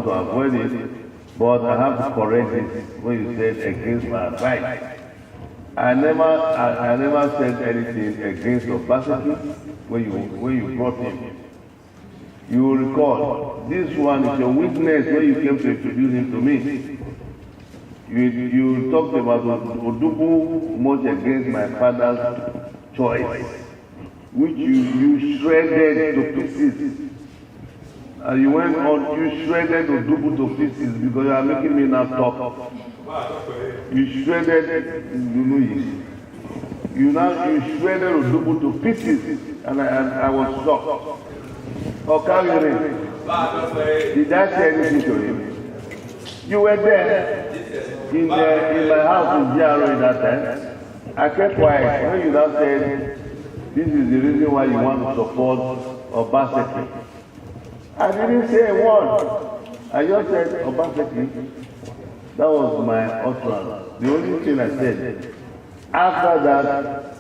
want to avoid it, but I have to correct it when you said against my advice. I never said anything against Obaseki when you brought him. You will recall, this one is your witness when you came to introduce him to me. You talked about Odubu much against my father's choice, which you shredded to pieces. And you went on, you shredded Odubu to pieces because you are making me now talk. You shredded Lulu. You shredded Odubu to pieces, and I was shocked. Okay, did I say anything to him? You were there in my house in Jaro that time. I kept quiet when you now said this is the reason why you want to support Obaseki. I didn't say a word. I just said Obaseki. That was my utterance. The only thing I said. After that,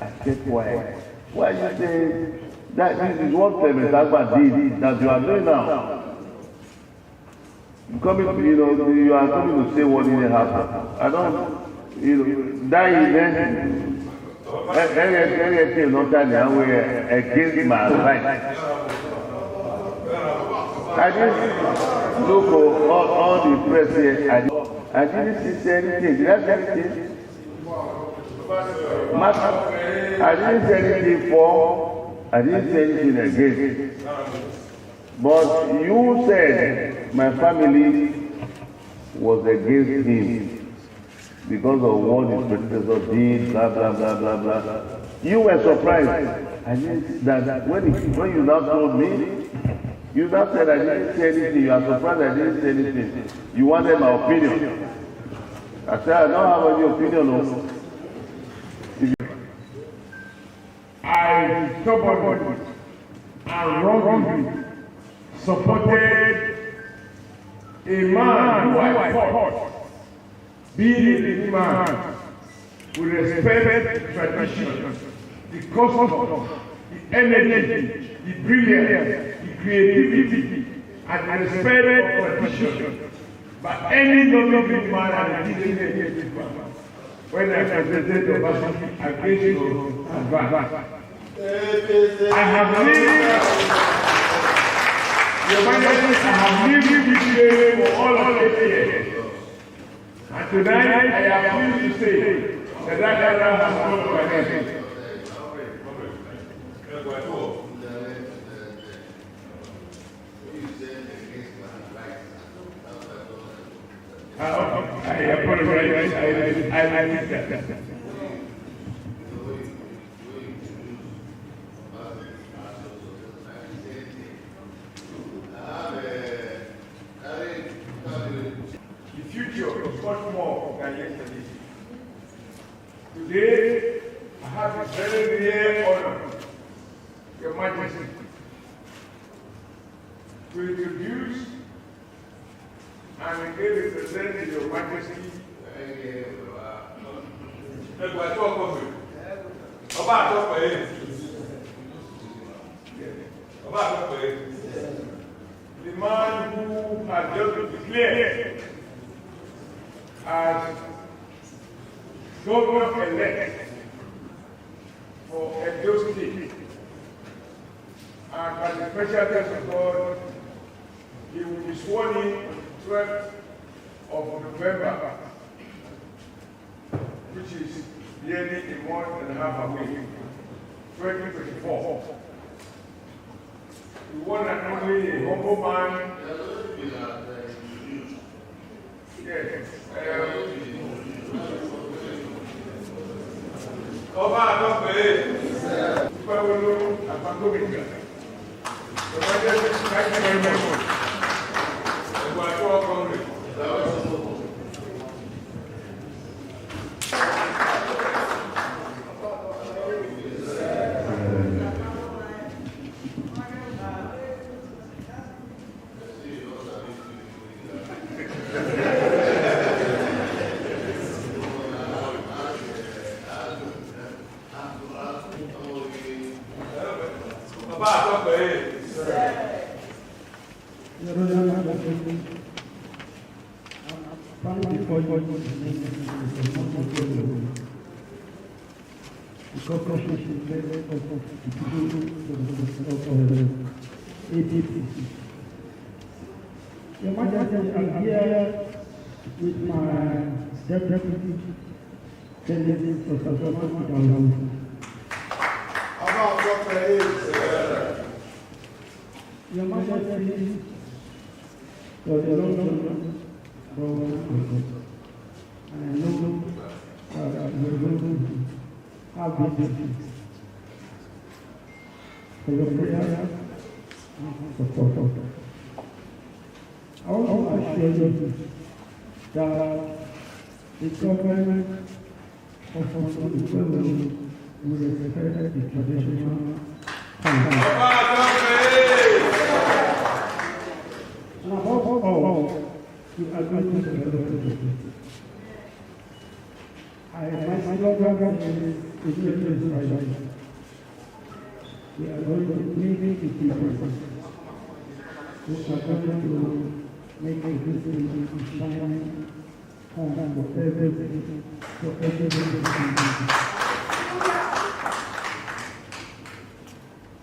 I kept quiet. Why you say that this is what Agba did that you are doing now? You are coming to say what didn't happen. I don't, die then. Anything not that against my advice. I didn't look for all the press here. I didn't say anything. Did I say anything? I didn't say anything for, I didn't say anything against. But you said my family was against him because of what his predecessor did, blah, blah, blah, blah, blah. You were surprised. I didn't, that when you now told me, you now said I didn't say anything. You are surprised I didn't say anything. You wanted my opinion. I said I don't have any opinion. No. I stubbornly and wrongly supported a man who I thought, being a man, would respect tradition, the custom, the energy, the brilliance, the creativity, and the respect of tradition by any non-living man and indigenous man. When I presented Obaseki against your advice, I have lived, Your Majesty, I have lived this way for all of 8 years. And tonight I am pleased to say that that has come to an end. I apologize. I missed that. The future is much more than yesterday. Today, I have a very rare honor, Your Majesty, to introduce and again represent Your Majesty. The man who has just been declared as Governor-elect for Edo State, and by the special grace of God, he will be sworn in on the 12th of November, which is nearly a month and a half away, 2024. We want not only a humble man, yes, thank you very much. Your Majesty, I'm here with my deputy candidate for Southern. Your Majesty, for the long and I know you're going to have been for your prayer and support. I want to assure you that the government of Oshiomhole will respect the traditional and above all, we are going to develop it. My slogan is we are going to meet the people. We are going to make a good shine for everything.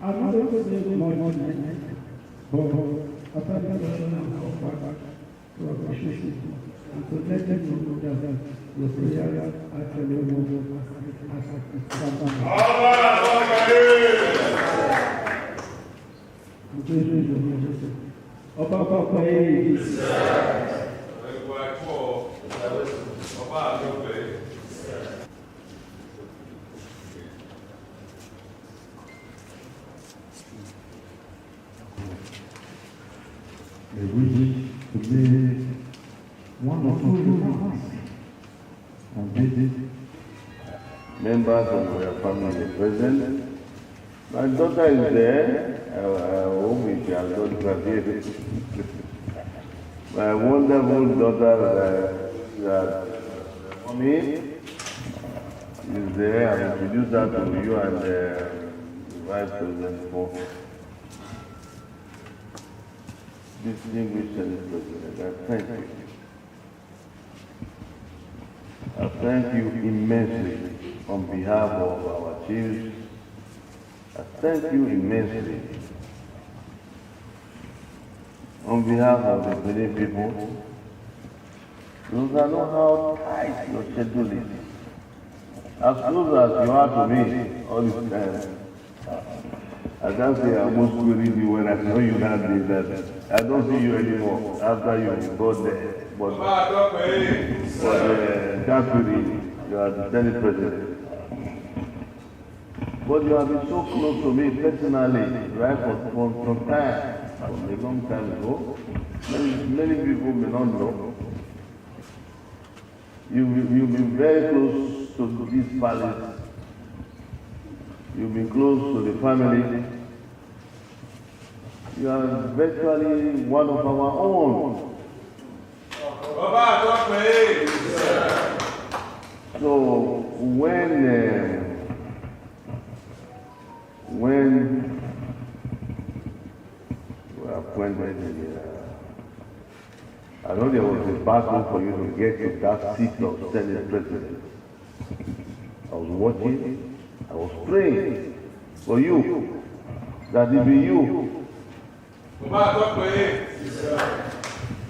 I'm not going to say more tonight, but after the to appreciate it and to let them know that your prayer actually will They wish to be one or two remarks and visit members of their family present. My daughter is there. I hope we shall not graduate. My wonderful daughter that mommy is there. I will introduce her to you and the Vice President for distinguished Senate President. I thank you. I thank you immensely on behalf of our chiefs. I thank you immensely on behalf of the Benin people. You don't know how tight your schedule is. As close as you are to me all this time. I can't say I almost queried you when I saw you that day that I don't see you anymore after you got there. But Catholic, you are the Senate President. But you have been so close to me personally, right, from time, from a long time ago. Many people may not know. You've been very close to this palace. You've been close to the family. You are virtually one of our own. So when you were appointed, I know there was a battle for you to get to that seat of Senate President. I was watching, I was praying for you, that it be you,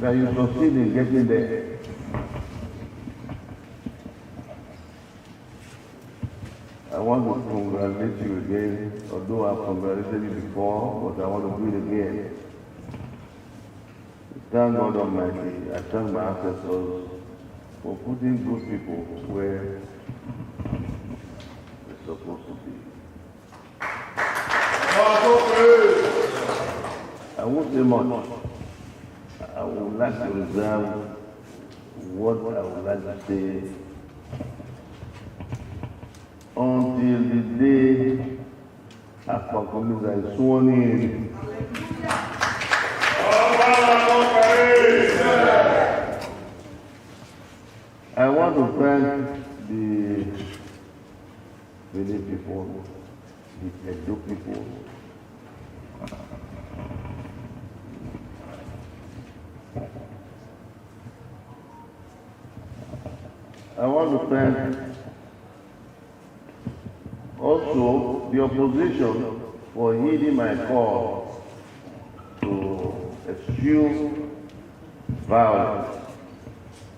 that you succeed in getting there. I want to congratulate you again, although I've congratulated you before, but I want to do it again. Thank God Almighty, I thank my ancestors for putting good people where they're supposed to be. I won't say much. I would like to reserve what I would like to say until the day after coming is sworn in. I want to thank the Benin people, the Edo people, want to thank also the opposition for heeding my call to eschew violence.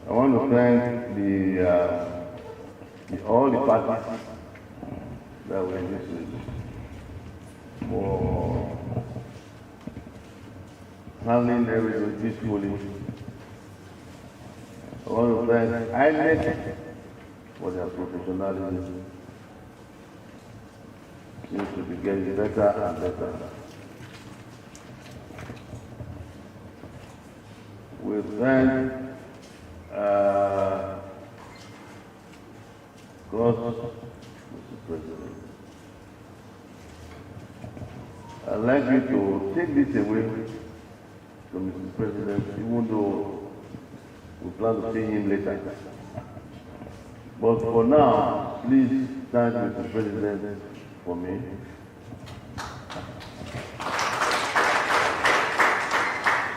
I want to thank all the parties that were in this race for handling everything peacefully. I want to thank INEC for their professionalism. Seems to be getting better and better. We thank God, Mr. President. I'd like you to take this away from Mr. President, even though we plan to see him later. But for now, please thank Mr. President for me.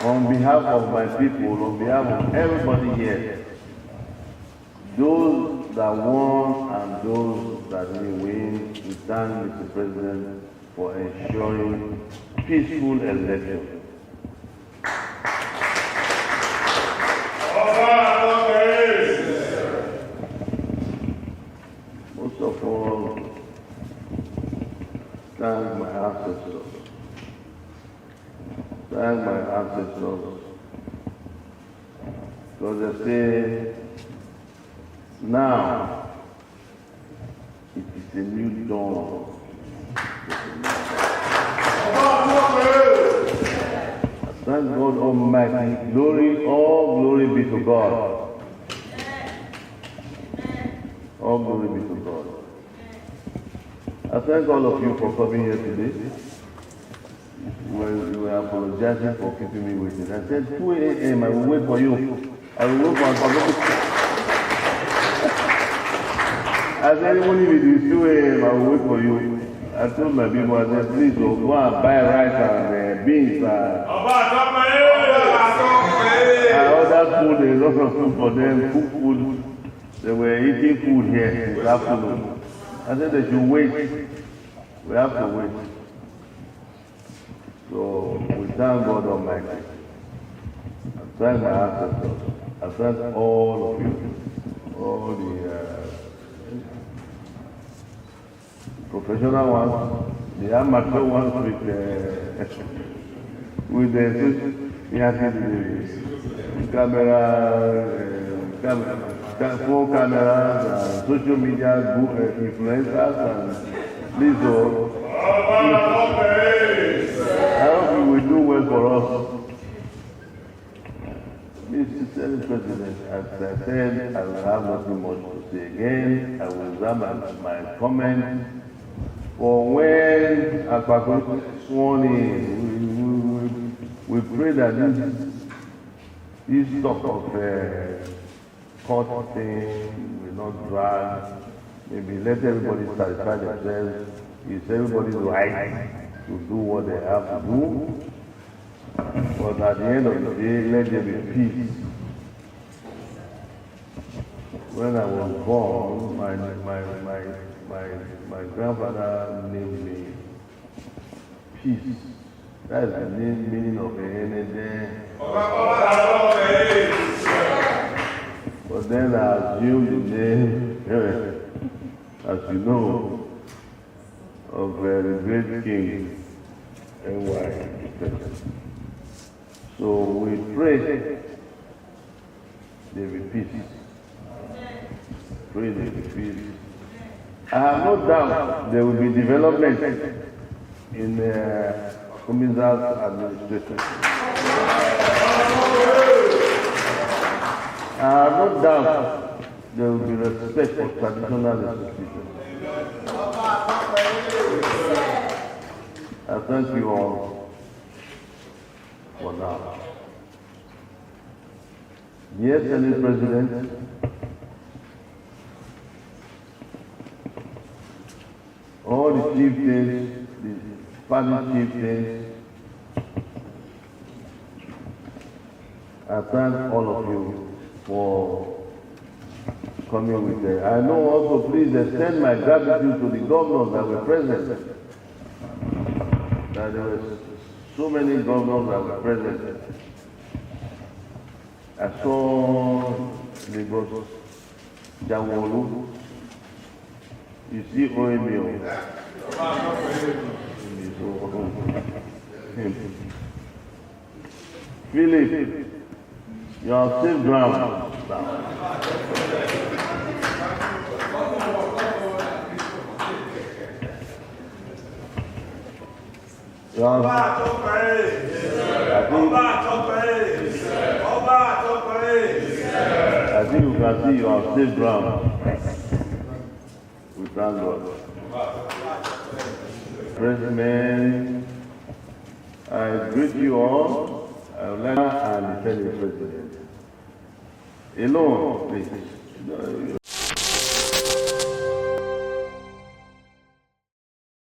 On behalf of my people, on behalf of everybody here, those that won and those that didn't win, we thank Mr. President for ensuring peaceful elections. Most of all, thank my ancestors. Thank my ancestors. Because they say, now it is a new dawn. Thank God Almighty. Glory, all glory be to God. All glory be to God. I thank all of you for coming here today. When you were apologizing for keeping me waiting. I said 2 a.m. I will wait for you. I will wait for you. I said even if it is 2 a.m. I will wait for you. I told my people, I said, please go and buy rice and beans and other food. There is a lot of food for them, cook food. They were eating food here this afternoon. I said they should wait. We have to wait. So we thank God Almighty. I thank my ancestors. I thank all of you, all the professional ones, the amateur ones with the phone cameras, and social media influencers, and please all. I hope you will do well for us. Mr. President, as I said, I will have nothing much to say again. I will reserve my comment for when Akpako is sworn in. We pray that this talk of court thing will not drag. Maybe let everybody satisfy themselves. It's everybody's right to do what they have to do. But at the end of the day, let there be peace. When I was born, my grandfather named me Peace. That is the meaning of Enede. But then I assumed the name, as you know, of the great king, N.Y. So we pray there be peace. Pray there be peace. I have no doubt there will be development in Kumiza's administration. I have no doubt there will be respect for traditional institutions. I thank you all for now. Yes, Senate President, all the chieftains, the party chieftains, I thank all of you for coming with it. I know also, please extend my gratitude to the governors that were present. That there were so many governors that were present. I saw Lagos, Janwolu. You see Oemio. Philip, you are safe ground. I think you can see you are safe ground. We thank God. President, I greet you all. I would like and the Senate President. Alone, please.